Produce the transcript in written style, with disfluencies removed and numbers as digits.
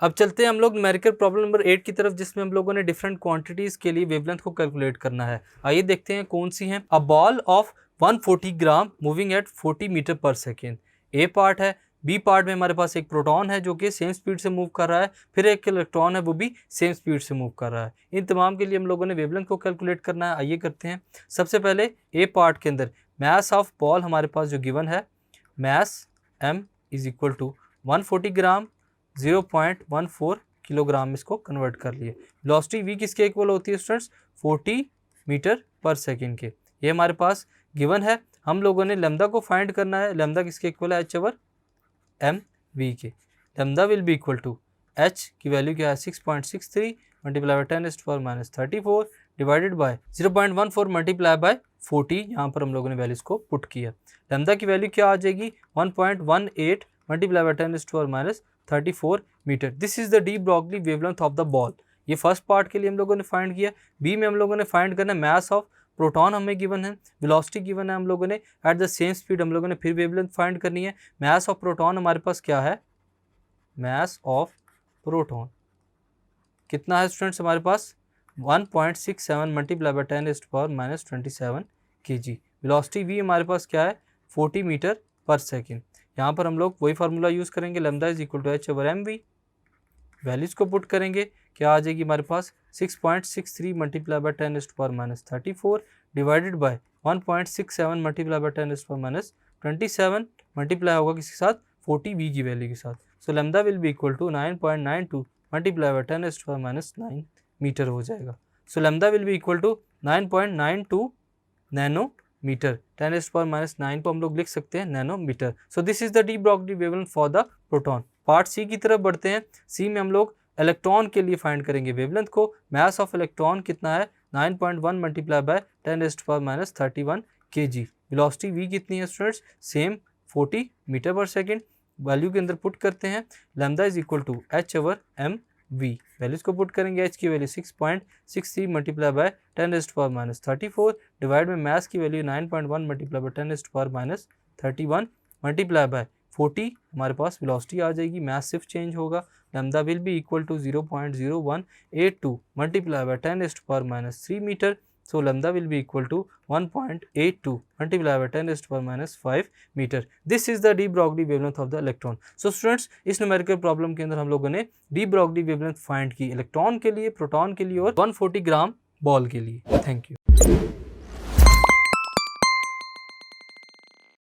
अब चलते हैं हम लोग न्यूमेरिकल प्रॉब्लम नंबर 8 की तरफ, जिसमें हम लोगों ने डिफरेंट क्वांटिटीज के लिए वेवलेंथ को कैलकुलेट करना है। आइए देखते हैं कौन सी हैं। A ball of 140 gram moving at 40 metre per second, a part है। बी पार्ट में हमारे पास एक प्रोटॉन है जो कि सेम स्पीड से मूव कर रहा है, फिर एक इलेक्ट्रॉन है वो भी सेम स्पीड से मूव कर रहा है। इन तमाम के लिए हम लोगों ने वेवलेंथ को कैलकुलेट करना है। आइए करते हैं। सबसे पहले ए पार्ट के अंदर मास ऑफ बॉल हमारे पास जो गिवन है, mass m is equal to 140 gram 0.14 kilogram, इसको कन्वर्ट कर लिए। वेलोसिटी v किसके इक्वल होती है स्टूडेंट्स, 40 मीटर पर सेकेंड के। ये हमारे पास गिवन है। हम लोगों ने लैम्डा को फाइंड करना है। लैम्डा किसके इक्वल है, h ओवर m v के। Lambda will be equal to h की वैल्यू क्या है 6.63 multiply by 10⁻³ divided by 0.14 multiply by 40। यहाँ पर हम लोगों ने वैल्यूज को पुट किया। लैम्डा की वैल्यू क्या आ जाएगी 1.18 multiply by 10⁻34 metre. This is the de Broglie wavelength of the ball. ये फर्स्ट पार्ट के लिए हम लोगों ने फाइंड किया। बी में हम लोगों ने फाइंड करना है मास ऑफ प्रोटॉन, हमें गिवन है। वेलोसिटी गिवन है हम लोगों ने। एट द सेम स्पीड हम लोगों ने फिर वेवलेंथ फाइंड करनी है। मास ऑफ प्रोटॉन हमारे पास क्या है, मास ऑफ प्रोटॉन कितना है स्टूडेंट्स हमारे पास 1.67 multiply by 10⁻27 kg। Velocity v हमारे पास क्या है 40 मीटर पर सेकेंड। यहाँ पर हम लोग वही फार्मूला यूज़ करेंगे, lambda is equal to h over mv। Values को पुट करेंगे, क्या आ जाएगी हमारे पास 6.63 multiply by 10⁻34 divided by 1.67 multiply by 10⁻27 multiply होगा किसके साथ 40v की वैल्यू के साथ। So lambda will be equal to 9.92 multiply by 10⁻9 metre हो जाएगा। So lambda will be equal to 9.92 nanometre. 10⁻9 को हम लोग लिख सकते हैं nanometre. So this is the de Broglie wavelength for the proton. Part C की तरफ बढ़ते हैं। सी में हम लोग इलेक्ट्रॉन के लिए फाइंड करेंगे वेवलेंथ को। मास ऑफ इलेक्ट्रॉन कितना है 9.1 multiply by 10⁻31 kg। Velocity v कितनी है students, same 40 metre per second. Value के अंदर पुट करते हैं, lambda is equal to h over m v। Values को पुट करेंगे, h की वैल्यू 6.63 मल्टीप्लाई बाय 10⁻34 डिवाइड में मास की value 9.1 multiply by 10⁻31 multiply by 40। हमारे पास वेलोसिटी आ जाएगी, मास सिर्फ चेंज होगा। Lambda will be equal to 0.0182 multiply by 10⁻³ metre. So lambda will be equal to 1.82 multiplied by 10⁻⁵ metre. This is the de Broglie wavelength of the electron. So students, इस numerical problem के अंदर हम लोगों ने de Broglie wavelength find की electron के लिए, proton के लिए और 140 ग्राम बॉल के लिए। Thank you.